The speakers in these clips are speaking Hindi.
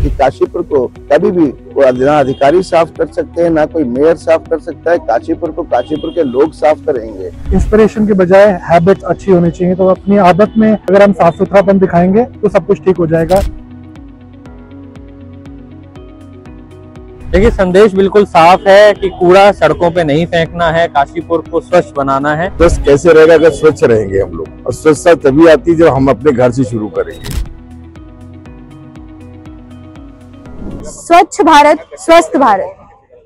कि काशीपुर को कभी भी ना अधिकारी साफ कर सकते हैं, ना कोई मेयर साफ कर सकता है। काशीपुर को काशीपुर के लोग साफ करेंगे। इंस्पिरेशन के बजाय हैबिट्स अच्छी होनी चाहिए। तो अपनी आदत में अगर हम साफ सुथरापन दिखाएंगे तो सब कुछ ठीक हो जाएगा। देखिए, संदेश बिल्कुल साफ है कि कूड़ा सड़कों पे नहीं फेंकना है, काशीपुर को स्वच्छ बनाना है। बस कैसे रहेगा अगर स्वच्छ रहेंगे हम लोग, और स्वच्छता तभी आती है जब हम अपने घर से शुरू करेंगे। स्वच्छ भारत स्वस्थ भारत।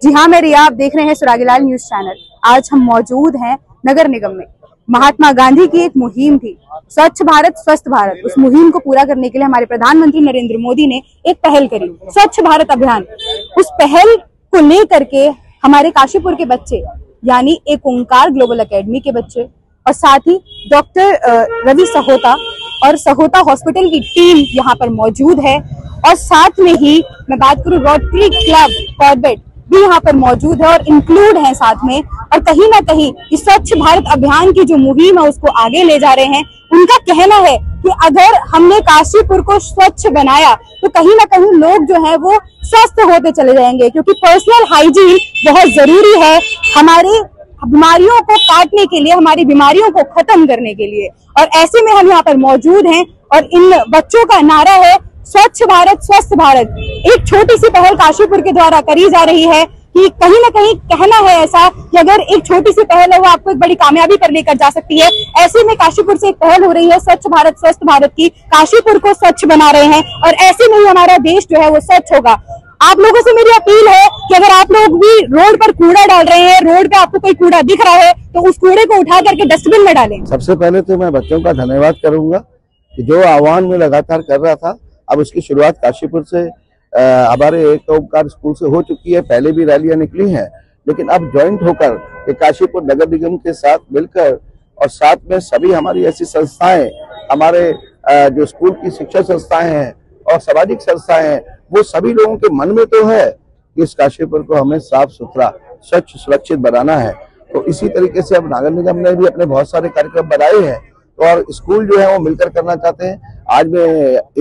जी हाँ, मैं रिया, आप देख रहे हैं सुरागीलाल न्यूज चैनल। आज हम मौजूद हैं नगर निगम में। महात्मा गांधी की एक मुहिम थी, स्वच्छ भारत स्वस्थ भारत। उस मुहिम को पूरा करने के लिए हमारे प्रधानमंत्री नरेंद्र मोदी ने एक पहल करी, स्वच्छ भारत अभियान। उस पहल को लेकर के हमारे काशीपुर के बच्चे, यानी एक ओंकार ग्लोबल एकेडमी के बच्चे और साथ ही डॉक्टर रवि सहोता और सहोता हॉस्पिटल की टीम यहाँ पर मौजूद है। और साथ में ही मैं बात करूं, रोटरी क्लब कॉर्बेट भी यहाँ पर मौजूद है और इंक्लूड है साथ में। और कहीं ना कहीं इस स्वच्छ भारत अभियान की जो मुहिम है उसको आगे ले जा रहे हैं। उनका कहना है कि अगर हमने काशीपुर को स्वच्छ बनाया तो कहीं ना कहीं लोग जो है वो स्वस्थ होते चले जाएंगे, क्योंकि पर्सनल हाइजीन बहुत जरूरी है हमारी बीमारियों को काटने के लिए, हमारी बीमारियों को खत्म करने के लिए। और ऐसे में हम यहाँ पर मौजूद हैं और इन बच्चों का नारा है स्वच्छ भारत स्वस्थ भारत। एक छोटी सी पहल काशीपुर के द्वारा करी जा रही है कि कहीं ना कहीं कहना है ऐसा कि अगर एक छोटी सी पहल है वो आपको एक बड़ी कामयाबी पर लेकर जा सकती है। ऐसे में काशीपुर से एक पहल हो रही है स्वच्छ भारत स्वस्थ भारत की। काशीपुर को स्वच्छ बना रहे हैं और ऐसे में ही हमारा देश जो है वो स्वच्छ होगा। आप लोगों से मेरी अपील है कि अगर आप लोग भी रोड पर कूड़ा डाल रहे हैं, रोड पे आपको कोई कूड़ा दिख रहा है तो उस कूड़े को उठा करके डस्टबिन में डालें। सबसे पहले तो मैं बच्चों का धन्यवाद करूंगा कि जो आह्वान में लगातार कर रहा था, अब उसकी शुरुआत काशीपुर से हमारे एक ओंकार स्कूल से हो चुकी है। पहले भी रैलियां निकली हैं, लेकिन अब ज्वाइंट होकर के काशीपुर नगर निगम के साथ मिलकर और साथ में सभी हमारी ऐसी संस्थाएं, हमारे जो स्कूल की शिक्षा संस्थाएं हैं और सामाजिक संस्थाएं हैं, वो सभी लोगों के मन में तो है कि इस काशीपुर को हमें साफ सुथरा, स्वच्छ, सुरक्षित बनाना है। तो इसी तरीके से अब नगर निगम ने भी अपने बहुत सारे कार्यक्रम बनाए हैं और स्कूल जो है वो मिलकर करना चाहते हैं। आज मैं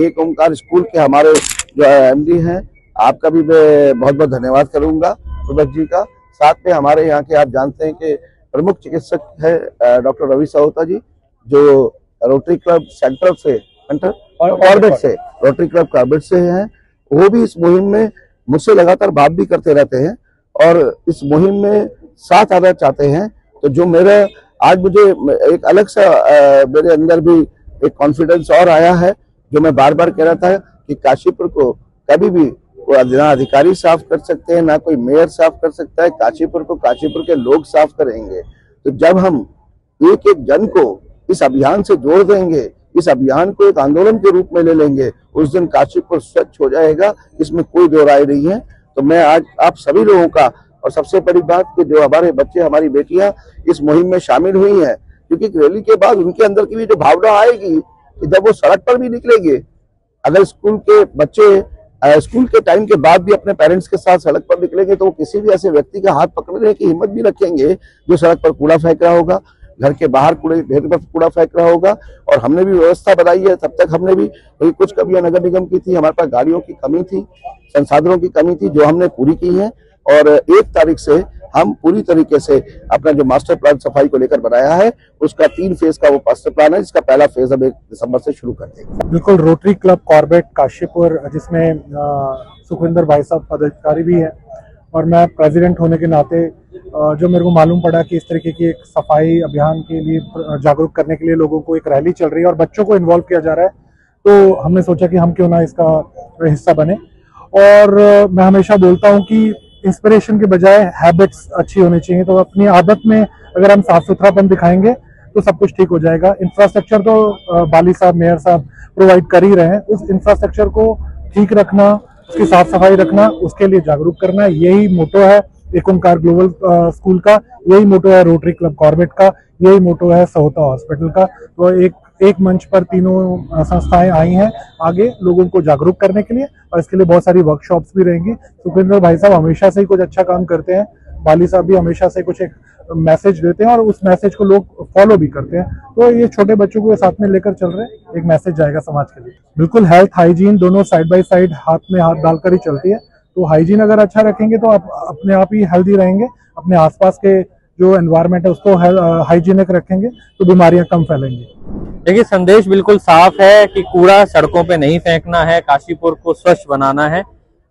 एक ओंकार स्कूल के हमारे जो एमडी हैं, आपका भी मैं बहुत बहुत धन्यवाद करूंगा, सुबह जी का। साथ में हमारे यहाँ के आप जानते हैं कि प्रमुख चिकित्सक है डॉक्टर रवि सहोता जी, जो रोटरी क्लब सेंटर से कॉर्बेट से रोटरी क्लब कॉर्बेट से हैं। वो भी इस मुहिम में मुझसे लगातार बात भी करते रहते हैं और इस मुहिम में साथ आना चाहते हैं। तो जो मेरा आज मुझे एक अलग सा मेरे अंदर भी एक कॉन्फिडेंस और आया है, जो मैं बार बार कह रहा था कि काशीपुर को कभी भी ना अधिकारी साफ कर सकते हैं, ना कोई मेयर साफ कर सकता है। काशीपुर को काशीपुर के लोग साफ करेंगे। तो जब हम एक एक जन को इस अभियान से जोड़ देंगे, इस अभियान को एक आंदोलन के रूप में ले लेंगे, उस दिन काशीपुर स्वच्छ हो जाएगा, इसमें कोई दो राय नहीं है। तो मैं आज आप सभी लोगों का, और सबसे बड़ी बात कि जो हमारे बच्चे, हमारी बेटियां इस मुहिम में शामिल हुई हैं, क्योंकि रैली के बाद उनके अंदर की भी जो भावना आएगी कि जब वो सड़क पर भी निकलेंगे, अगर स्कूल के बच्चे स्कूल के टाइम के बाद भी अपने पेरेंट्स के साथ सड़क पर निकलेंगे तो वो किसी भी ऐसे व्यक्ति का हाथ पकड़ने की हिम्मत भी रखेंगे जो सड़क पर कूड़ा फेंक रहा होगा, घर के बाहर ढेर पर कूड़ा फेंक रहा होगा। और हमने भी व्यवस्था बनाई है, तब तक हमने भी कुछ कमियां नगर निगम की थी, हमारे पास गाड़ियों की कमी थी, संसाधनों की कमी थी, जो हमने पूरी की है। और 1 तारीख से हम पूरी तरीके से अपना जो मास्टर प्लान सफाई को लेकर बनाया है, उसका 3 फेज का वो मास्टर प्लान है, जिसका पहला फेज हम 1 दिसंबर से शुरू कर देंगे। बिल्कुल, रोटरी क्लब कॉर्बेट काशीपुर, जिसमें सुखविंदर भाई साहब पदाधिकारी भी हैं और मैं प्रेसिडेंट होने के नाते जो मेरे को मालूम पड़ा कि इस तरीके की एक सफाई अभियान के लिए जागरूक करने के लिए लोगों को एक रैली चल रही है और बच्चों को इन्वॉल्व किया जा रहा है, तो हमने सोचा कि हम क्यों ना इसका हिस्सा बने। और मैं हमेशा बोलता हूँ कि इंस्पिरेशन के बजाय हैबिट्स अच्छी होनी चाहिए। तो अपनी आदत में अगर हम साफ सुथरापन दिखाएंगे तो सब कुछ ठीक हो जाएगा। इंफ्रास्ट्रक्चर तो बाली साहब, मेयर साहब प्रोवाइड कर ही रहे हैं। उस इंफ्रास्ट्रक्चर को ठीक रखना, उसकी साफ सफाई रखना, उसके लिए जागरूक करना, यही मोटो है एक ओंकार ग्लोबल स्कूल का, यही मोटो है रोटरी क्लब कॉर्बेट का, यही मोटो है सहोता हॉस्पिटल का। तो एक मंच पर तीनों संस्थाएं आई हैं आगे लोगों को जागरूक करने के लिए, और इसके लिए बहुत सारी वर्कशॉप्स भी रहेंगी। सुखविंदर भाई साहब हमेशा से ही कुछ अच्छा काम करते हैं, बाली साहब भी हमेशा से कुछ एक मैसेज देते हैं और उस मैसेज को लोग फॉलो भी करते हैं। तो ये छोटे बच्चों को साथ में लेकर चल रहे हैं, एक मैसेज जाएगा समाज के लिए। बिल्कुल हेल्थ हाइजीन दोनों साइड बाय साइड हाथ में हाथ डालकर ही चलती है। तो हाइजीन अगर अच्छा रखेंगे तो आप अपने आप ही हेल्दी रहेंगे, अपने आसपास के जो एनवायरनमेंट है उसको हाइजीनिक रखेंगे तो बीमारियां कम फैलेंगी। देखिए, संदेश बिल्कुल साफ है कि कूड़ा सड़कों पे नहीं फेंकना है, काशीपुर को स्वच्छ बनाना है।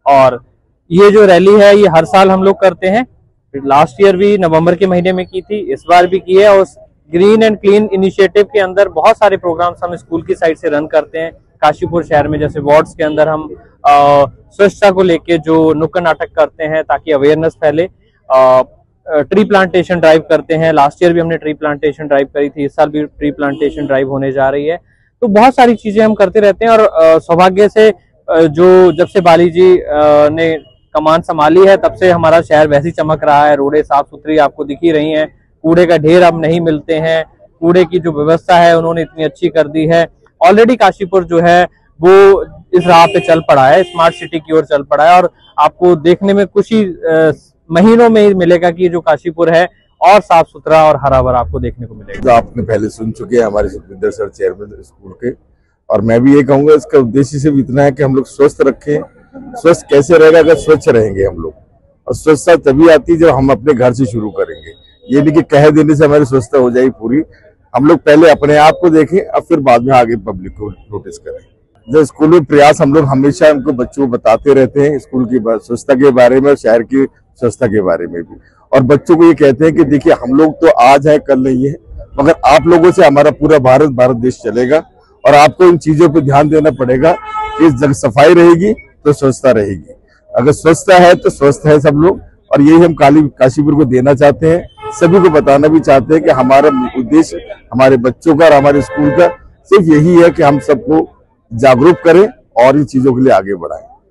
और ये जो रैली है ये हर साल हम लोग करते हैं। लास्ट ईयर भी नवंबर के महीने में की थी, इस बार भी की है। और ग्रीन एंड क्लीन इनिशिएटिव के अंदर बहुत सारे प्रोग्राम्स हम स्कूल की साइड से रन करते हैं काशीपुर शहर में। जैसे वार्ड्स के अंदर हम स्वच्छता को लेके जो नुक्कड़ नाटक करते हैं ताकि अवेयरनेस फैले। ट्री प्लांटेशन ड्राइव करते हैं, लास्ट ईयर भी हमने ट्री प्लांटेशन ड्राइव करी थी, इस साल भी ट्री प्लांटेशन ड्राइव होने जा रही है। तो बहुत सारी चीजें हम करते रहते हैं। और सौभाग्य से जो जब से बाली जी ने कमान संभाली है तब से हमारा शहर वैसे ही चमक रहा है। रोडें साफ सुथरी आपको दिख ही रही हैं, कूड़े का ढेर अब नहीं मिलते हैं, कूड़े की जो व्यवस्था है उन्होंने इतनी अच्छी कर दी है। ऑलरेडी काशीपुर जो है वो इस राह पे चल पड़ा है, स्मार्ट सिटी की ओर चल पड़ा है। और आपको देखने में कुछ ही महीनों में ही मिलेगा कि जो काशीपुर है और साफ सुथरा और हरा भरा आपको देखने को मिलेगा। जो आपने पहले सुन चुके हैं हमारे सुखविंदर सर चेयरमैन स्कूल के, और मैं भी ये कहूंगा इसका उद्देश्य सिर्फ इतना है कि हम लोग स्वस्थ रखें। स्वस्थ कैसे रहेगा? अगर स्वच्छ रहेंगे हम लोग, और स्वच्छता तभी आती है जब हम अपने घर से शुरू करेंगे। ये नहीं कि कह देने से हमारी स्वच्छता हो जाएगी पूरी। हम लोग पहले अपने आप को देखें और फिर बाद में आगे पब्लिक को नोटिस करें। जो स्कूल में प्रयास हम लोग हमेशा उनको बच्चों को बताते रहते हैं स्कूल की स्वच्छता के बारे में और शहर की स्वच्छता के बारे में भी। और बच्चों को ये कहते हैं कि देखिए हम लोग तो आज है कल नहीं है, मगर आप लोगों से हमारा पूरा भारत देश चलेगा। और आपको इन चीजों पे ध्यान देना पड़ेगा कि जब सफाई रहेगी तो स्वच्छता रहेगी। अगर स्वच्छता है तो स्वस्थ है सब लोग। और यही हम काशीपुर को देना चाहते हैं, सभी को बताना भी चाहते हैं कि हमारा उद्देश्य हमारे बच्चों का और हमारे स्कूल का सिर्फ यही है कि हम सबको जागरूक करें और इन चीजों के लिए आगे बढ़ाएं।